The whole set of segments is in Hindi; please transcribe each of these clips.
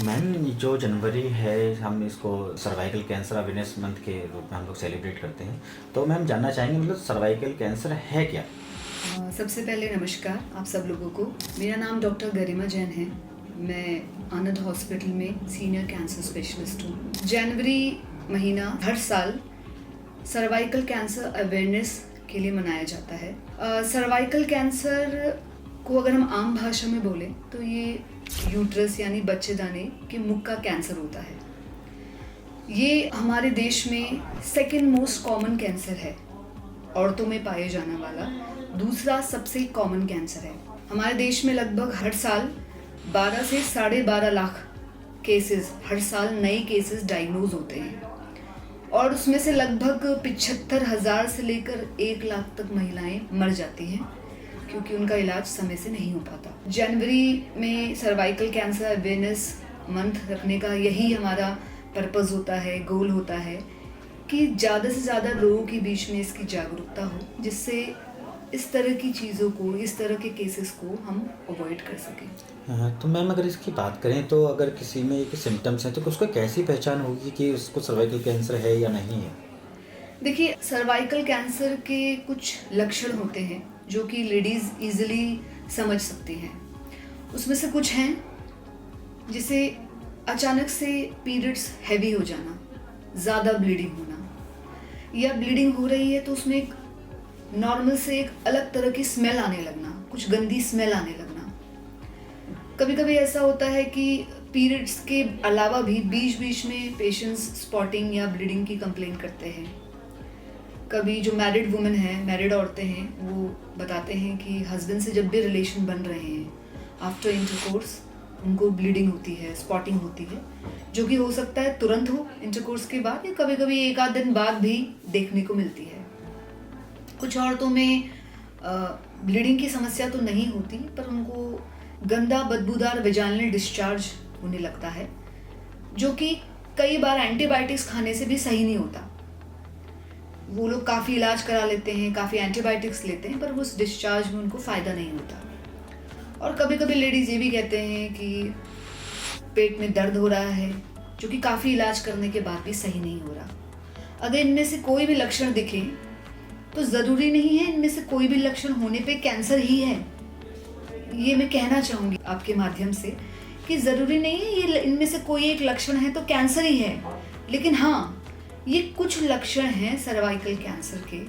मैम, जो जनवरी है हम इसको सर्वाइकल कैंसर अवेयरनेस मंथ के रूप में हम लोग सेलिब्रेट करते हैं। तो मैम जानना चाहेंगे मतलब सर्वाइकल कैंसर है क्या? सबसे पहले नमस्कार आप सब लोगों को। मेरा नाम डॉक्टर गरिमा जैन है। मैं आनंद हॉस्पिटल में सीनियर कैंसर स्पेशलिस्ट हूँ। जनवरी महीना हर साल सर्वाइकल कैंसर अवेयरनेस के लिए मनाया जाता है। सर्वाइकल कैंसर को अगर हम आम भाषा में बोलें तो ये यूट्रस यानी बच्चेदानी के मुख का कैंसर होता है। ये हमारे देश में सेकंड मोस्ट कॉमन कैंसर है, औरतों में पाए जाने वाला दूसरा सबसे कॉमन कैंसर है। हमारे देश में लगभग हर साल 12 से 12.5 लाख केसेस, हर साल नए केसेस डायग्नोज होते हैं और उसमें से लगभग 75,000 से लेकर 1 लाख तक महिलाएं मर जाती हैं क्योंकि उनका इलाज समय से नहीं हो पाता। जनवरी में सर्वाइकल कैंसर अवेयरनेस मंथ रखने का यही हमारा पर्पस होता है, गोल होता है कि ज़्यादा से ज़्यादा लोगों के बीच में इसकी जागरूकता हो, जिससे इस तरह की चीज़ों को, इस तरह के केसेस को हम अवॉइड कर सकें। हाँ, तो मैम अगर इसकी बात करें तो अगर किसी में एक सिम्टम्स हैं तो उसको कैसी पहचान होगी कि उसको सर्वाइकल कैंसर है या नहीं है? देखिए, सर्वाइकल कैंसर के कुछ लक्षण होते हैं जो कि लेडीज़ इजीली समझ सकती हैं। उसमें से कुछ हैं जैसे अचानक से पीरियड्स हैवी हो जाना, ज़्यादा ब्लीडिंग होना, या ब्लीडिंग हो रही है तो उसमें एक नॉर्मल से एक अलग तरह की स्मेल आने लगना, कुछ गंदी स्मेल आने लगना। कभी कभी ऐसा होता है कि पीरियड्स के अलावा भी बीच बीच में पेशेंट्स स्पॉटिंग या ब्लीडिंग की कंप्लेन करते हैं। कभी जो मैरिड वुमेन हैं, मैरिड औरतें हैं, वो बताते हैं कि हस्बैंड से जब भी रिलेशन बन रहे हैं, आफ्टर इंटरकोर्स उनको ब्लीडिंग होती है, स्पॉटिंग होती है, जो कि हो सकता है तुरंत हो इंटरकोर्स के बाद, या कभी कभी 1 आध दिन बाद भी देखने को मिलती है। कुछ औरतों में ब्लीडिंग की समस्या तो नहीं होती, पर उनको गंदा बदबूदार वेजाइनल डिस्चार्ज होने लगता है, जो कि कई बार एंटीबायोटिक्स खाने से भी सही नहीं होता। वो लोग काफ़ी इलाज करा लेते हैं, काफ़ी एंटीबायोटिक्स लेते हैं, पर उस डिस्चार्ज में उनको फ़ायदा नहीं होता। और कभी कभी लेडीज़ ये भी कहते हैं कि पेट में दर्द हो रहा है, जो कि काफ़ी इलाज करने के बाद भी सही नहीं हो रहा। अगर इनमें से कोई भी लक्षण दिखे तो ज़रूरी नहीं है इनमें से कोई भी लक्षण होने पे कैंसर ही है। ये मैं कहना चाहूँगी आपके माध्यम से कि ज़रूरी नहीं है ये इनमें से कोई एक लक्षण है तो कैंसर ही है, लेकिन हाँ, ये कुछ लक्षण हैं सर्वाइकल कैंसर के,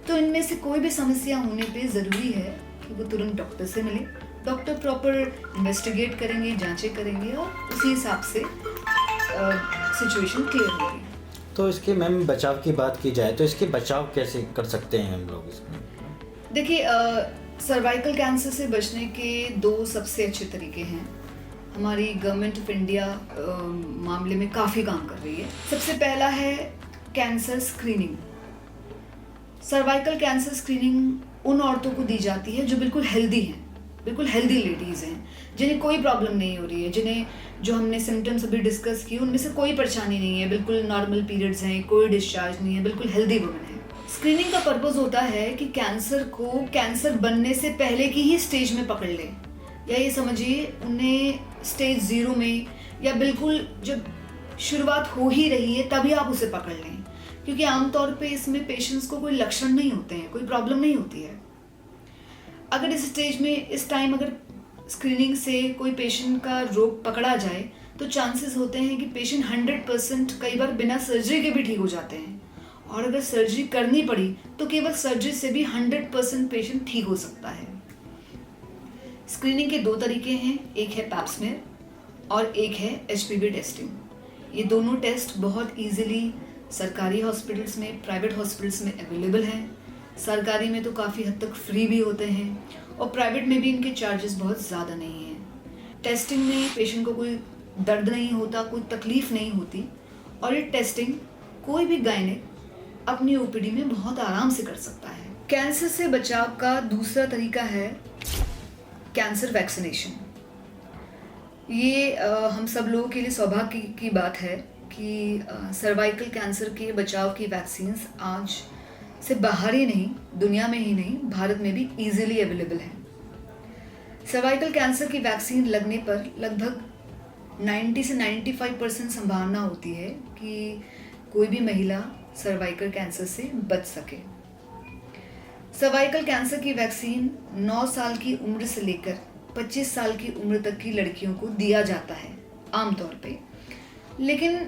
तो इनमें से कोई भी समस्या होने पे ज़रूरी है कि वो तुरंत डॉक्टर से मिले। डॉक्टर प्रॉपर इन्वेस्टिगेट करेंगे, जांचें करेंगे और उसी हिसाब से सिचुएशन क्लियर होगी। तो इसके मैम बचाव की बात की जाए तो इसके बचाव कैसे कर सकते हैं हम लोग इसमें? देखिए, सर्वाइकल कैंसर से बचने के 2 सबसे अच्छे तरीके हैं। हमारी गवर्नमेंट ऑफ इंडिया मामले में काफ़ी काम कर रही है। सबसे पहला है cancer screening. Cervical cancer screening उन औरतों को दी जाती है जो बिल्कुल हेल्दी हैं, बिल्कुल हेल्दी लेडीज़ हैं, जिन्हें कोई प्रॉब्लम नहीं हो रही है, जिन्हें जो हमने सिम्टम्स अभी डिस्कस किए उनमें से कोई परेशानी नहीं है, बिल्कुल नॉर्मल पीरियड्स हैं, कोई डिस्चार्ज नहीं है, बिल्कुल हेल्दी वुमेन है। स्क्रीनिंग का पर्पज़ होता है कि कैंसर को कैंसर बनने से पहले की ही स्टेज में पकड़ लें, या ये समझिए उन्हें स्टेज 0 में या बिल्कुल जब शुरुआत हो ही रही है तभी आप उसे पकड़ लें, क्योंकि आमतौर पे इसमें पेशेंट्स को कोई लक्षण नहीं होते हैं, कोई प्रॉब्लम नहीं होती है। अगर इस स्टेज में इस टाइम अगर स्क्रीनिंग से कोई पेशेंट का रोग पकड़ा जाए तो चांसेस होते हैं कि पेशेंट 100% कई बार बिना सर्जरी के भी ठीक हो जाते हैं, और अगर सर्जरी करनी पड़ी तो केवल सर्जरी से भी 100% पेशेंट ठीक हो सकता है। स्क्रीनिंग के 2 तरीके हैं, एक है पैप स्मेयर और एक है HPV टेस्टिंग। ये दोनों टेस्ट बहुत इजीली सरकारी हॉस्पिटल्स में, प्राइवेट हॉस्पिटल्स में अवेलेबल हैं। सरकारी में तो काफ़ी हद तक फ्री भी होते हैं और प्राइवेट में भी इनके चार्जेस बहुत ज़्यादा नहीं हैं। टेस्टिंग में पेशेंट को कोई दर्द नहीं होता, कोई तकलीफ़ नहीं होती, और ये टेस्टिंग कोई भी गायनेक अपनी OPD में बहुत आराम से कर सकता है। कैंसर से बचाव का दूसरा तरीका है कैंसर वैक्सीनेशन। ये हम सब लोगों के लिए सौभाग्य की बात है कि सर्वाइकल कैंसर के बचाव की वैक्सीन्स आज से बाहर ही नहीं, दुनिया में ही नहीं, भारत में भी इजीली अवेलेबल है। सर्वाइकल कैंसर की वैक्सीन लगने पर लगभग 90 से 95% संभावना होती है कि कोई भी महिला सर्वाइकल कैंसर से बच सके। सर्वाइकल कैंसर की वैक्सीन 9 साल की उम्र से लेकर 25 साल की उम्र तक की लड़कियों को दिया जाता है आमतौर पे। लेकिन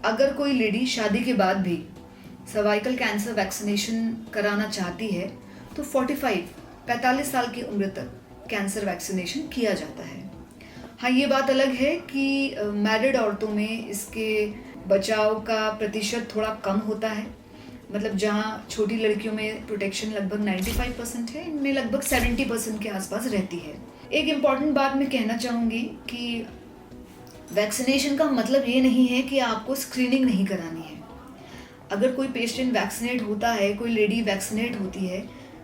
अगर कोई लेडी शादी के बाद भी सर्वाइकल कैंसर वैक्सीनेशन कराना चाहती है तो 45 साल की उम्र तक कैंसर वैक्सीनेशन किया जाता है। हाँ, ये बात अलग है कि मैरिड औरतों में इसके बचाव का प्रतिशत थोड़ा कम होता है। मतलब जहाँ छोटी लड़कियों में प्रोटेक्शन लगभग 95% है, इनमें लगभग 70% के आसपास रहती है। एक इम्पॉर्टेंट बात मैं कहना चाहूँगी कि वैक्सीनेशन का मतलब ये नहीं है कि आपको स्क्रीनिंग नहीं करानी है। अगर कोई पेशेंट वैक्सीनेट होता है, कोई लेडी वैक्सीनेट होती है,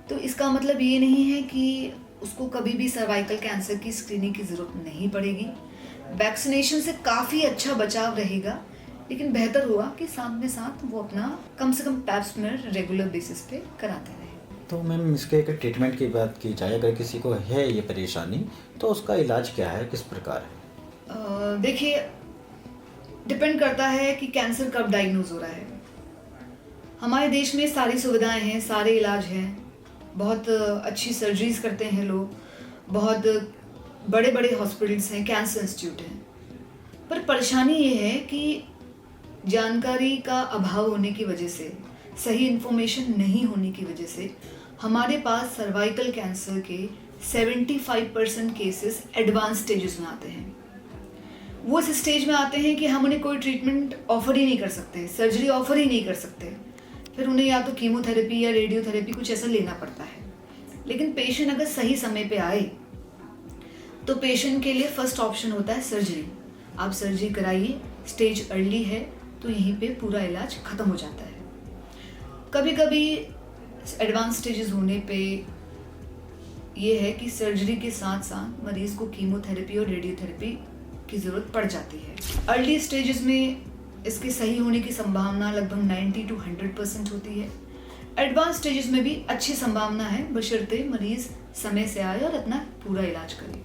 तो इसका मतलब ये नहीं है कि उसको कभी भी सर्वाइकल कैंसर की स्क्रीनिंग की ज़रूरत नहीं पड़ेगी। वैक्सीनेशन से काफ़ी अच्छा बचाव रहेगा, लेकिन बेहतर हुआ कि साथ में साथ वो अपना कम से कम पैप स्मेयर रेगुलर बेसिस पे कराते रहे। तो मैम इसके एक ट्रीटमेंट की बात की जाए, अगर किसी को है ये परेशानी तो उसका इलाज क्या है, किस प्रकार है? देखिए, डिपेंड करता है कि कैंसर कब डायग्नोज हो रहा है। हमारे देश में सारी सुविधाएं हैं, सारे इलाज हैं, बहुत अच्छी सर्जरीज करते हैं लोग, बहुत बड़े बड़े हॉस्पिटल्स हैं, कैंसर इंस्टीट्यूट हैं। पर परेशानी ये है कि जानकारी का अभाव होने की वजह से, सही इन्फॉर्मेशन नहीं होने की वजह से हमारे पास सर्वाइकल कैंसर के 75% केसेस एडवांस स्टेजेस में आते हैं। वो इस स्टेज में आते हैं कि हम उन्हें कोई ट्रीटमेंट ऑफर ही नहीं कर सकते, सर्जरी ऑफर ही नहीं कर सकते। फिर उन्हें या तो कीमोथेरेपी या रेडियोथेरेपी कुछ ऐसा लेना पड़ता है। लेकिन पेशेंट अगर सही समय पे आए तो पेशेंट के लिए फर्स्ट ऑप्शन होता है सर्जरी। आप सर्जरी कराइए, स्टेज अर्ली है तो यहीं पे पूरा इलाज ख़त्म हो जाता है। कभी कभी एडवांस स्टेजेस होने पे ये है कि सर्जरी के साथ साथ मरीज़ को कीमोथेरेपी और रेडियोथेरेपी की ज़रूरत पड़ जाती है। अर्ली स्टेजेस में इसके सही होने की संभावना लगभग 90 to 100% होती है। एडवांस स्टेजेस में भी अच्छी संभावना है, बशर्ते मरीज़ समय से आए और अपना पूरा इलाज करे।